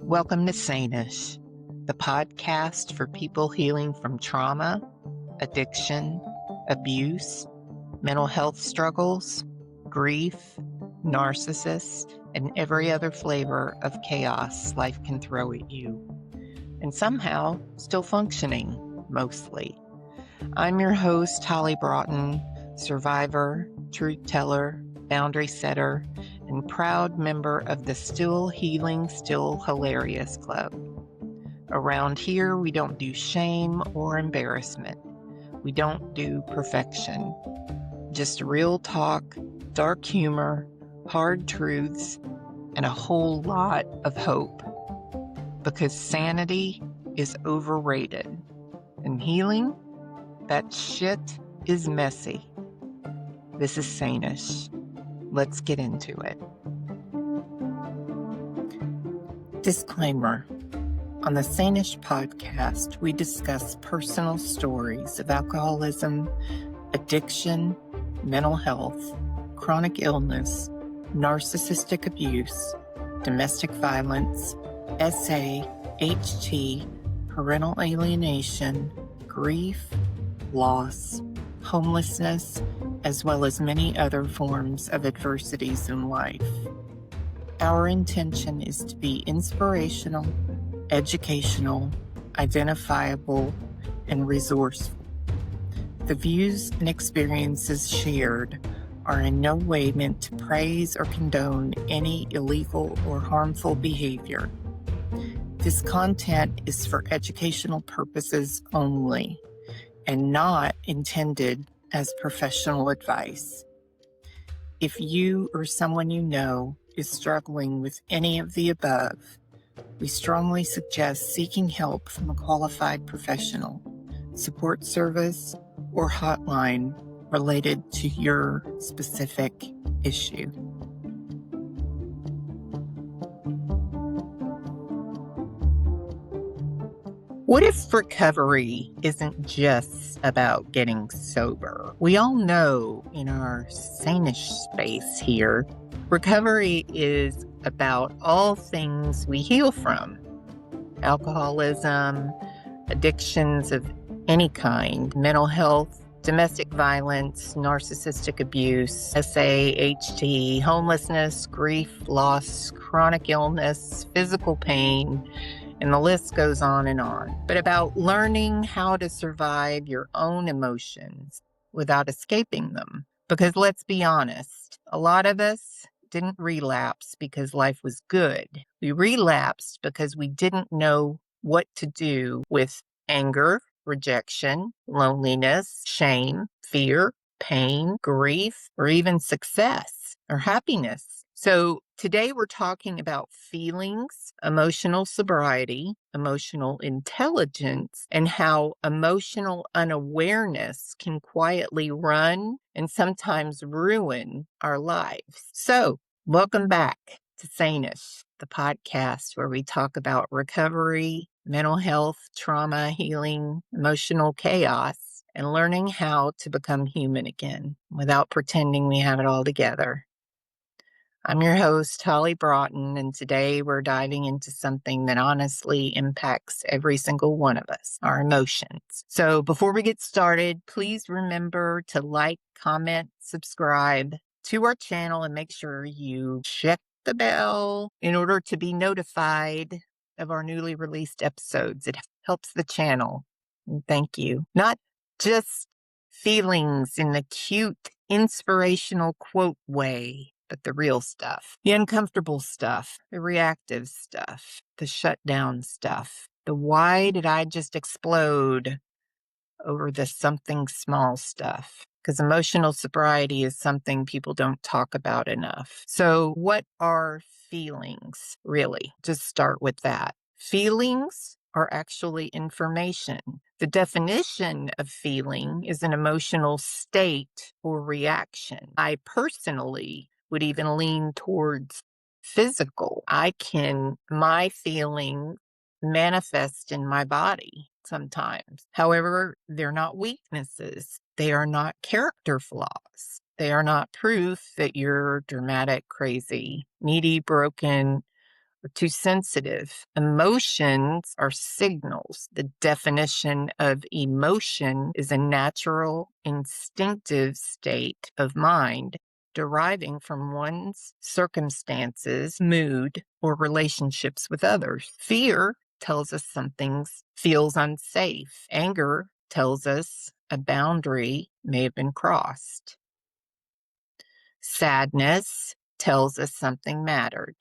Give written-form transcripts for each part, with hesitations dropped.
Welcome to Sane-ish, the podcast for people healing from trauma, addiction, abuse, mental health struggles, grief, narcissists, and every other flavor of chaos life can throw at you. And somehow still functioning, mostly. I'm your host, Holley Broughton, survivor, truth teller, boundary setter, and proud member of the Still Healing, Still Hilarious Club. Around here, we don't do shame or embarrassment. We don't do perfection. Just real talk, dark humor, hard truths, and a whole lot of hope. Because sanity is overrated. And healing? That shit is messy. This is Sane-ish. Let's get into it. Disclaimer. On the Sane-ish podcast, we discuss personal stories of alcoholism, addiction, mental health, chronic illness, narcissistic abuse, domestic violence, SA, HT, parental alienation, grief, loss, homelessness, as well as many other forms of adversities in life. Our intention is to be inspirational, educational, identifiable, and resourceful. The views and experiences shared are in no way meant to praise or condone any illegal or harmful behavior. This content is for educational purposes only and not intended as professional advice. If you or someone you know is struggling with any of the above, we strongly suggest seeking help from a qualified professional, support service, or hotline related to your specific issue. What if recovery isn't just about getting sober? We all know in our sane-ish space here, recovery is about all things we heal from. Alcoholism, addictions of any kind, mental health, domestic violence, narcissistic abuse, SA, HT, homelessness, grief, loss, chronic illness, physical pain, and the list goes on and on. But about learning how to survive your own emotions without escaping them. Because let's be honest, a lot of us didn't relapse because life was good. We relapsed because we didn't know what to do with anger, rejection, loneliness, shame, fear, pain, grief, or even success or happiness. So today we're talking about feelings, emotional sobriety, emotional intelligence, and how emotional unawareness can quietly run and sometimes ruin our lives. So welcome back to Sane-ish, the podcast where we talk about recovery, mental health, trauma, healing, emotional chaos, and learning how to become human again without pretending we have it all together. I'm your host, Holley Broughton, and today we're diving into something that honestly impacts every single one of us, our emotions. So before we get started, please remember to like, comment, subscribe to our channel, and make sure you check the bell in order to be notified of our newly released episodes. It helps the channel. And thank you. Not just feelings in the cute, inspirational quote way, but the real stuff, the uncomfortable stuff, the reactive stuff, the shutdown stuff, the why did I just explode over the something small stuff? Because emotional sobriety is something people don't talk about enough. So what are feelings, really? Just start with that. Feelings are actually information. The definition of feeling is an emotional state or reaction. I personally would even lean towards physical. My feelings manifest in my body sometimes. However, they're not weaknesses. They are not character flaws. They are not proof that you're dramatic, crazy, needy, broken, We're too sensitive. Emotions are signals. The definition of emotion is a natural, instinctive state of mind deriving from one's circumstances, mood, or relationships with others. Fear tells us something feels unsafe. Anger tells us a boundary may have been crossed. Sadness tells us something mattered.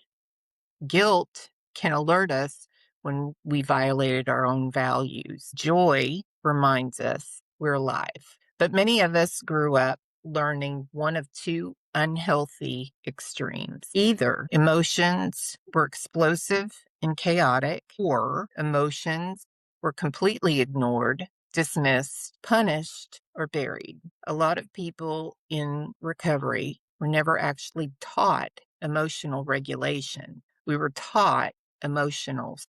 Guilt can alert us when we violated our own values. Joy reminds us we're alive. But many of us grew up learning one of two unhealthy extremes. Either emotions were explosive and chaotic, or emotions were completely ignored, dismissed, punished, or buried. A lot of people in recovery were never actually taught emotional regulation. We were taught emotional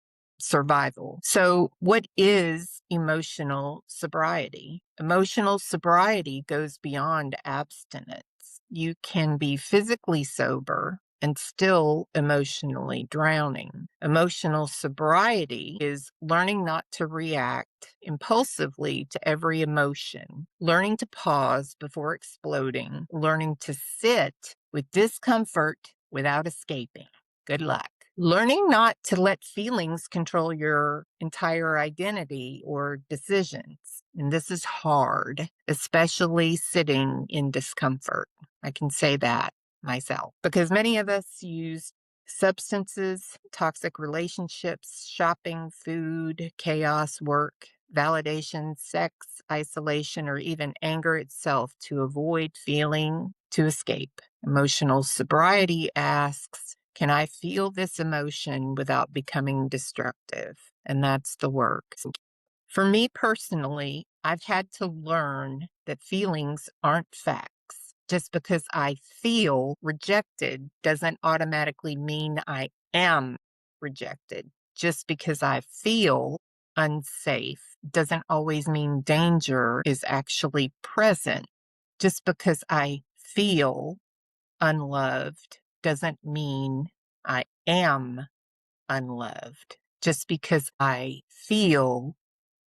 survival. So, what is emotional sobriety? Emotional sobriety goes beyond abstinence. You can be physically sober and still emotionally drowning. Emotional sobriety is learning not to react impulsively to every emotion, learning to pause before exploding, learning to sit with discomfort without escaping. Good luck. Learning not to let feelings control your entire identity or decisions. And this is hard, especially sitting in discomfort. I can say that myself because many of us use substances, toxic relationships, shopping, food, chaos, work, validation, sex, isolation, or even anger itself to avoid feeling, to escape. Emotional sobriety asks, can I feel this emotion without becoming destructive? And that's the work. For me personally, I've had to learn that feelings aren't facts. Just because I feel rejected doesn't automatically mean I am rejected. Just because I feel unsafe doesn't always mean danger is actually present. Just because I feel unloved doesn't mean I am unloved. Just because I feel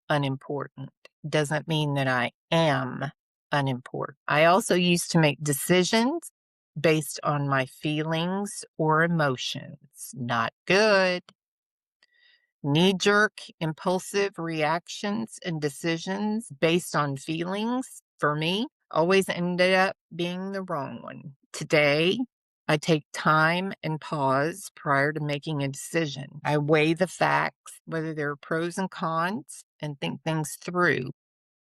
unimportant doesn't mean that I am unimportant. I also used to make decisions based on my feelings or emotions. Not good. Knee-jerk, impulsive reactions and decisions based on feelings, for me, always ended up being the wrong one. Today, I take time and pause prior to making a decision. I weigh the facts, whether there are pros and cons, and think things through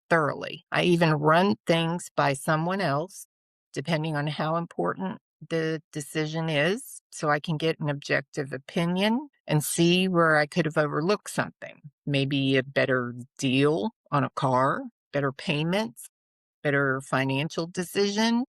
thoroughly. I even run things by someone else, depending on how important the decision is, so I can get an objective opinion and see where I could have overlooked something. Maybe a better deal on a car, better payments, better financial decision.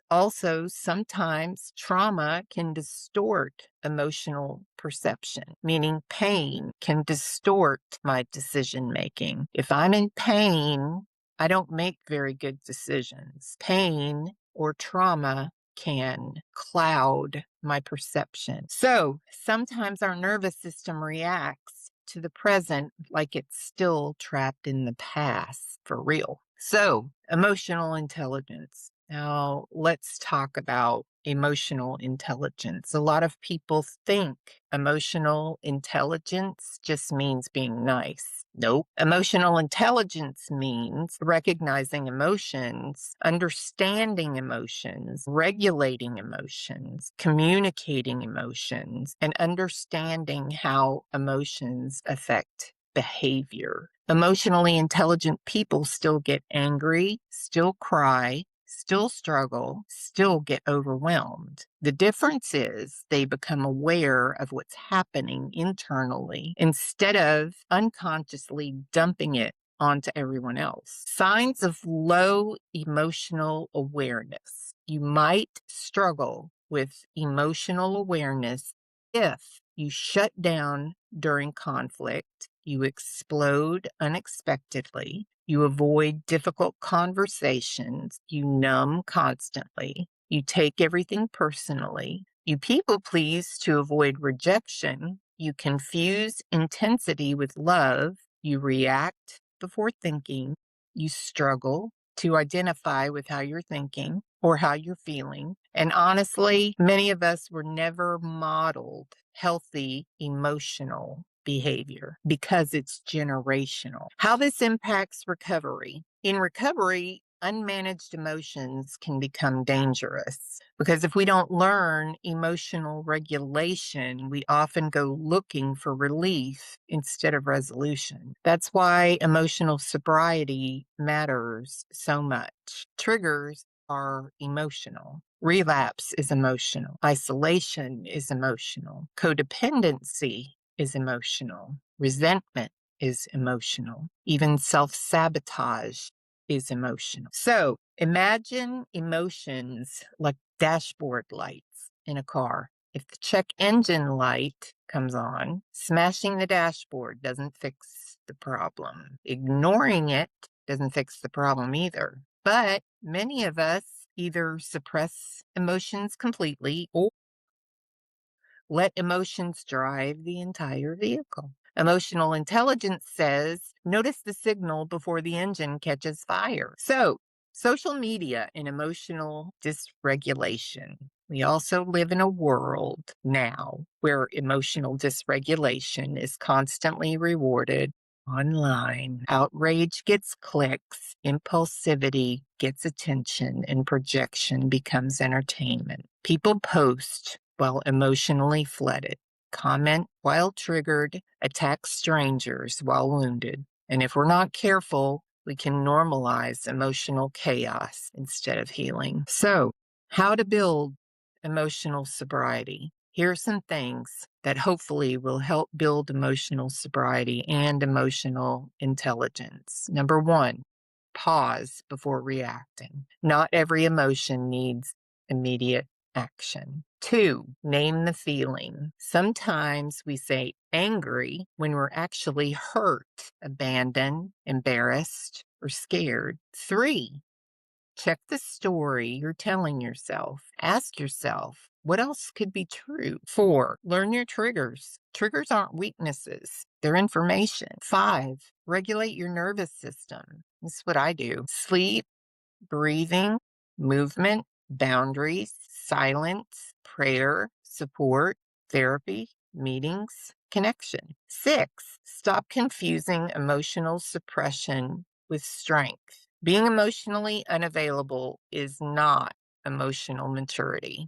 Also, sometimes trauma can distort emotional perception, meaning pain can distort my decision making. If I'm in pain, I don't make very good decisions. Pain or trauma can cloud my perception. So sometimes our nervous system reacts to the present like it's still trapped in the past for real. So, emotional intelligence. Now, let's talk about emotional intelligence. A lot of people think emotional intelligence just means being nice. Nope. Emotional intelligence means recognizing emotions, understanding emotions, regulating emotions, communicating emotions, and understanding how emotions affect behavior. Emotionally intelligent people still get angry, still cry, still struggle, still get overwhelmed. The difference is they become aware of what's happening internally instead of unconsciously dumping it onto everyone else. Signs of low emotional awareness. You might struggle with emotional awareness if you shut down during conflict, you explode unexpectedly, you avoid difficult conversations, you numb constantly, you take everything personally, You people please to avoid rejection. You confuse intensity with love. You react before thinking. You struggle to identify with how you're thinking or how you're feeling. And honestly, many of us were never modeled healthy emotional behavior because it's generational. How this impacts recovery. In recovery, unmanaged emotions can become dangerous because if we don't learn emotional regulation, we often go looking for relief instead of resolution. That's why emotional sobriety matters so much. Triggers are emotional. Relapse is emotional. Isolation is emotional. Codependency is emotional. Resentment is emotional. Even self sabotage is emotional. So imagine emotions like dashboard lights in a car. If the check engine light comes on, smashing the dashboard doesn't fix the problem. Ignoring it doesn't fix the problem either. But many of us either suppress emotions completely or let emotions drive the entire vehicle. Emotional intelligence says, notice the signal before the engine catches fire. So, social media and emotional dysregulation. We also live in a world now where emotional dysregulation is constantly rewarded online. Outrage gets clicks, impulsivity gets attention, and projection becomes entertainment. People post while emotionally flooded, comment while triggered, attack strangers while wounded. And if we're not careful, we can normalize emotional chaos instead of healing. So, how to build emotional sobriety? Here are some things that hopefully will help build emotional sobriety and emotional intelligence. Number one, pause before reacting. Not every emotion needs immediate action. Two, name the feeling. Sometimes we say angry when we're actually hurt, abandoned, embarrassed, or scared. Three, check the story you're telling yourself. Ask yourself, what else could be true? Four, learn your triggers. Triggers aren't weaknesses, they're information. Five, regulate your nervous system. This is what I do. Sleep, breathing, movement, boundaries, silence, prayer, support, therapy, meetings, connection. Six, stop confusing emotional suppression with strength. Being emotionally unavailable is not emotional maturity,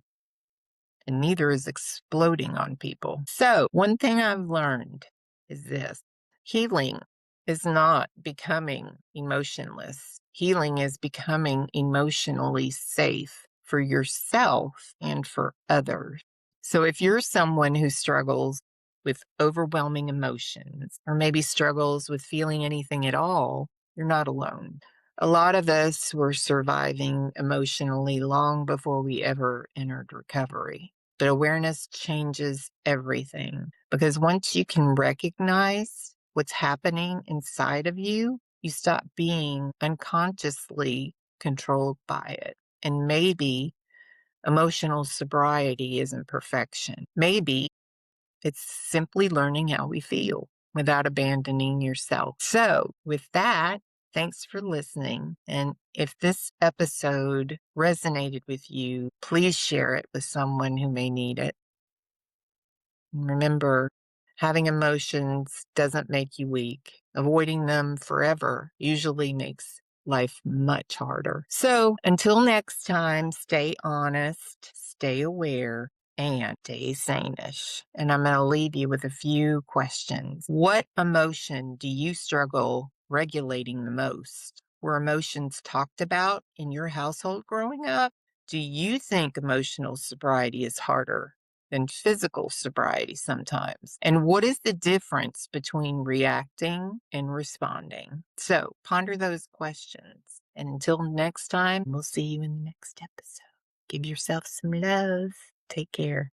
and neither is exploding on people. So, one thing I've learned is this: healing is not becoming emotionless. Healing is becoming emotionally safe for yourself and for others. So, if you're someone who struggles with overwhelming emotions, or maybe struggles with feeling anything at all, you're not alone. A lot of us were surviving emotionally long before we ever entered recovery. But awareness changes everything because once you can recognize what's happening inside of you, you stop being unconsciously controlled by it. And maybe emotional sobriety isn't perfection. Maybe it's simply learning how we feel without abandoning yourself. So, with that, thanks for listening. And if this episode resonated with you, please share it with someone who may need it. And remember, having emotions doesn't make you weak. Avoiding them forever usually makes life much harder. So until next time, stay honest, stay aware, and stay sane-ish. And I'm going to leave you with a few questions. What emotion do you struggle regulating the most? Were emotions talked about in your household growing up? Do you think emotional sobriety is harder than physical sobriety sometimes? And what is the difference between reacting and responding? So ponder those questions. And until next time, we'll see you in the next episode. Give yourself some love. Take care.